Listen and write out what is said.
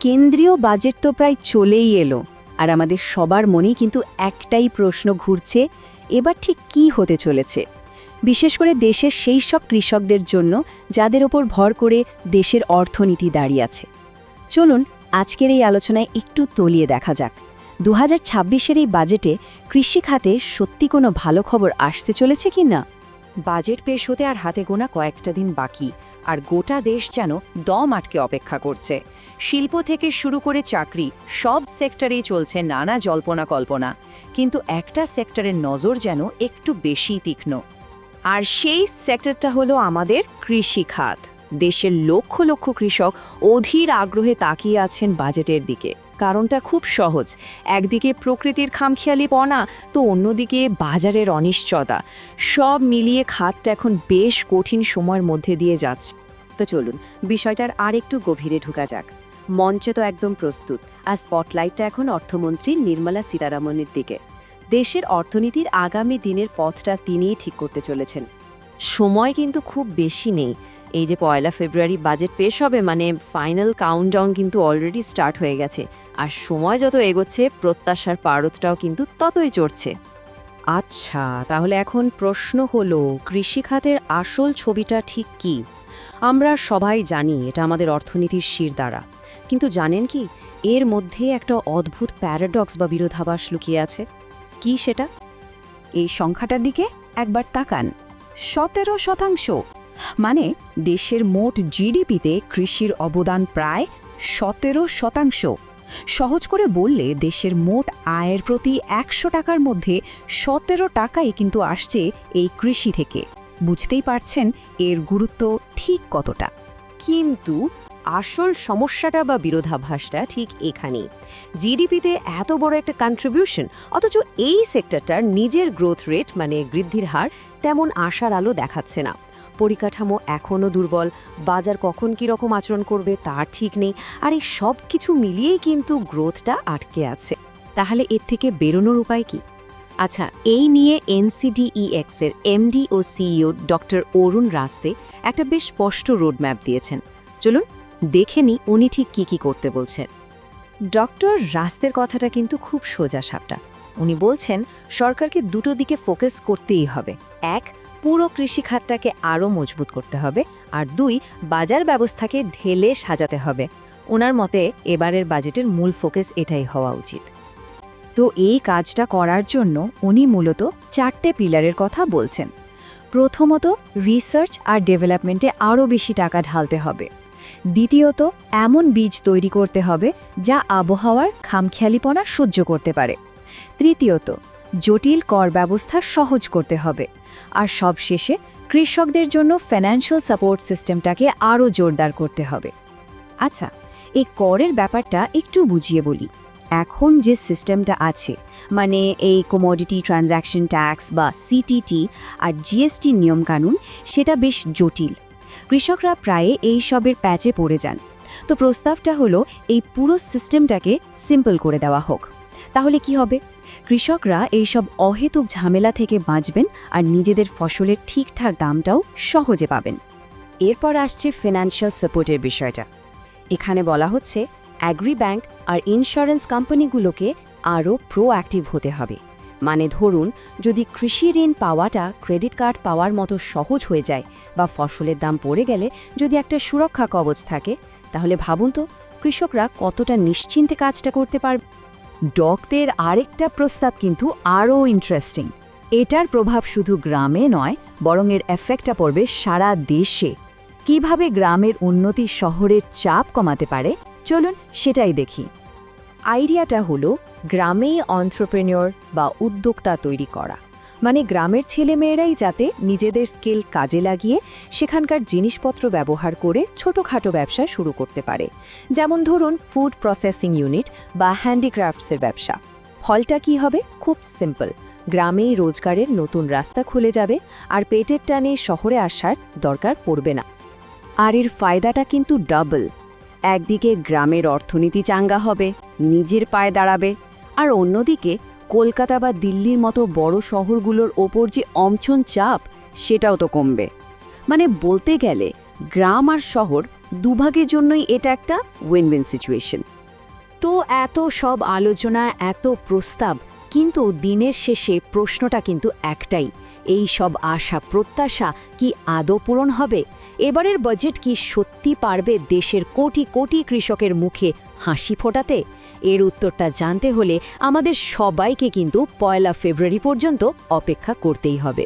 কেন্দ্রীয় বাজেট তো প্রায় চলেই এলো, আর আমাদের সবার মনেই কিন্তু একটাই প্রশ্ন ঘুরছে, এবার ঠিক কী হতে চলেছে। বিশেষ করে দেশের সেই সব কৃষকদের জন্য যাদের ওপর ভর করে দেশের অর্থনীতি দাঁড়িয়ে আছে। চলুন আজকের এই আলোচনায় একটু তলিয়ে দেখা যাক 2026-এর এই বাজেটে কৃষি খাতে সত্যি কোনো ভালো খবর আসতে চলেছে কি না। বাজেট পেশ হতে আর হাতে গোনা কয়েকটা দিন বাকি, আর গোটা দেশ যেন দম আটকে অপেক্ষা করছে। শিল্প থেকে শুরু করে চাকরি, সব সেক্টরেই চলছে নানা জল্পনা কল্পনা, কিন্তু একটা সেক্টরের নজর যেন একটু বেশি তীক্ষ্ণ। আর সেই সেক্টরটা হলো আমাদের কৃষি খাত। দেশের লক্ষ লক্ষ কৃষক অধীর আগ্রহে তাকিয়ে আছেন বাজেটের দিকে। কারণটা খুব সহজ, একদিকে প্রকৃতির খামখেয়ালিপনা, তো অন্যদিকে বাজারের অনিশ্চয়তা। সব মিলিয়ে খাতটা এখন বেশ কঠিন সময়ের মধ্যে দিয়ে যাচ্ছে। তো চলুন বিষয়টার আর একটু গভীরে ঢোকা যাক। মঞ্চে তো একদম প্রস্তুত, আর স্পটলাইটটা এখন অর্থমন্ত্রী নির্মলা সীতারামনের দিকে। দেশের অর্থনীতির আগামী দিনের পথটা তিনিই ঠিক করতে চলেছেন। সময় কিন্তু খুব বেশি নেই। এই যে 1 ফেব্রুয়ারি বাজেট পেশ হবে, মানে ফাইনাল কাউন্টডাউন কিন্তু অলরেডি স্টার্ট হয়ে গেছে। আর সময় যত এগোচ্ছে প্রত্যাশার পারদটাও কিন্তু ততই চড়ছে। আচ্ছা, তাহলে এখন প্রশ্ন হলো, কৃষি খাতের আসল ছবিটা ঠিক কি? আমরা সবাই জানি এটা আমাদের অর্থনীতির শিরদাঁড়া, কিন্তু জানেন কি এর মধ্যে একটা অদ্ভুত প্যারাডক্স বা বিরোধাভাস লুকিয়ে আছে। কি সেটা? এই সংখ্যাটার দিকে একবার তাকান, 17%। মানে দেশের মোট জিডিপিতে কৃষির অবদান প্রায় 17%। সহজ করে বললে দেশের মোট আয়ের প্রতি 100 টাকার মধ্যে 17 টাকাই কিন্তু আসছে এই কৃষি থেকে। বুঝতেই পারছেন এর গুরুত্ব ঠিক কতটা। কিন্তু আসল সমস্যাটা বা বিরোধাভাসটা ঠিক এখানেই। জিডিপিতে এত বড় একটা কন্ট্রিবিউশন, অথচ এই সেক্টরটার নিজের গ্রোথ রেট মানে বৃদ্ধির হার তেমন আশার আলো দেখাচ্ছে না। পরিকাঠামো এখনও দুর্বল, বাজার কখন কীরকম আচরণ করবে তার ঠিক নেই, আর এই সব কিছু মিলিয়েই কিন্তু গ্রোথটা আটকে আছে। তাহলে এর থেকে বেরোনোর উপায় কি? আচ্ছা, এই নিয়ে NCDEX এর এমডি ও সিইও ডক্টর অরুণ রাস্তে একটা বেশ স্পষ্ট রোডম্যাপ দিয়েছেন। চলুন দেখে নিই উনি ঠিক কী করতে বলছেন। ডক্টর রাস্তের কথাটা কিন্তু খুব সোজা সাপটা। উনি বলছেন সরকারকে দুটো দিকে ফোকাস করতেই হবে। এক, পুরো কৃষি খাতটাকে আরও মজবুত করতে হবে, আর 2, বাজার ব্যবস্থাকে ঢেলে সাজাতে হবে। ওনার মতে এবারের বাজেটের মূল ফোকাস এটাই হওয়া উচিত। তো এই কাজটা করার জন্য উনি মূলত 4টে পিলারের কথা বলছেন। প্রথমত, রিসার্চ আর ডেভেলপমেন্টে আরও বেশি টাকা ঢালতে হবে। দ্বিতীয়ত, এমন বীজ তৈরি করতে হবে যা আবহাওয়ার খামখেয়ালিপনা সহ্য করতে পারে। তৃতীয়ত, জটিল কর ব্যবস্থা সহজ করতে হবে। আর সবশেষে কৃষকদের জন্য ফাইন্যান্সিয়াল সাপোর্ট সিস্টেমটাকে আরও জোরদার করতে হবে। আচ্ছা, এই করের ব্যাপারটা একটু বুঝিয়ে বলি। এখন যে সিস্টেমটা আছে, মানে এই কমোডিটি ট্রানজ্যাকশন ট্যাক্স বা সিটিটি আর জিএসটি নিয়মকানুন, সেটা বেশ জটিল। কৃষকরা প্রায় এই সবের প্যাচে পড়ে যান। তো প্রস্তাবটা হলো এই পুরো সিস্টেমটাকে সিম্পল করে দেওয়া হোক। তাহলে কি হবে? কৃষকরা এইসব অহেতুক ঝামেলা থেকে বাঁচবেন, আর নিজেদের ফসলের ঠিকঠাক দামটাও সহজে পাবেন। এরপর আসছে ফিনান্সিয়াল সাপোর্টের বিষয়টা। এখানে বলা হচ্ছে অ্যাগ্রি ব্যাংক আর ইন্স্যুরেন্স কোম্পানিগুলোকে আরও প্রোঅ্যাক্টিভ হতে হবে। মানে ধরুন, যদি কৃষি ঋণ পাওয়াটা ক্রেডিট কার্ড পাওয়ার মতো সহজ হয়ে যায়, বা ফসলের দাম পড়ে গেলে যদি একটা সুরক্ষা কবচ থাকে, তাহলে ভাবুন তো কৃষকরা কতটা নিশ্চিন্তে কাজটা করতে পারবে। ডক্টরের আরেকটা প্রস্তাব কিন্তু আরও ইন্টারেস্টিং। এটার প্রভাব শুধু গ্রামে নয়, বরং এর এফেক্টটা পড়বে সারা দেশে। কিভাবে গ্রামের উন্নতি শহরের চাপ কমাতে পারে, চলুন সেটাই দেখি। আইডিয়াটা হলো গ্রামেই এন্টারপ্রেনিয়র বা উদ্যোক্তা তৈরি করা। মানে গ্রামের ছেলেমেয়েরাই যাতে নিজেদের স্কিল কাজে লাগিয়ে সেখানকার জিনিসপত্র ব্যবহার করে ছোটোখাটো ব্যবসা শুরু করতে পারে। যেমন ধরুন ফুড প্রসেসিং ইউনিট বা হ্যান্ডিক্রাফটসের ব্যবসা। ফলটা কি হবে? খুব সিম্পল, গ্রামেই রোজগারের নতুন রাস্তা খুলে যাবে, আর পেটের টানে শহরে আসার দরকার পড়বে না। আর এর ফায়দাটা কিন্তু ডাবল। একদিকে গ্রামের অর্থনীতি চাঙ্গা হবে, নিজের পায়ে দাঁড়াবে, আর অন্যদিকে কলকাতা বা দিল্লির মতো বড় শহরগুলোর ওপর যে অমছন চাপ, সেটাও তো কমবে। মানে বলতে গেলে গ্রাম আর শহর দুভাগের জন্যই এটা একটা উইন উইন সিচুয়েশন। তো এত সব আলোচনা, এত প্রস্তাব, কিন্তু দিনের শেষে প্রশ্নটা কিন্তু একটাই, এই সব আশা প্রত্যাশা কি আদৌ পূরণ হবে? এবারের বাজেট কি সত্যি পারবে দেশের কোটি কোটি কৃষকের মুখে হাসি ফোটাতে? এর উত্তরটা জানতে হলে আমাদের সবাইকে কিন্তু 1 ফেব্রুয়ারি পর্যন্ত অপেক্ষা করতেই হবে।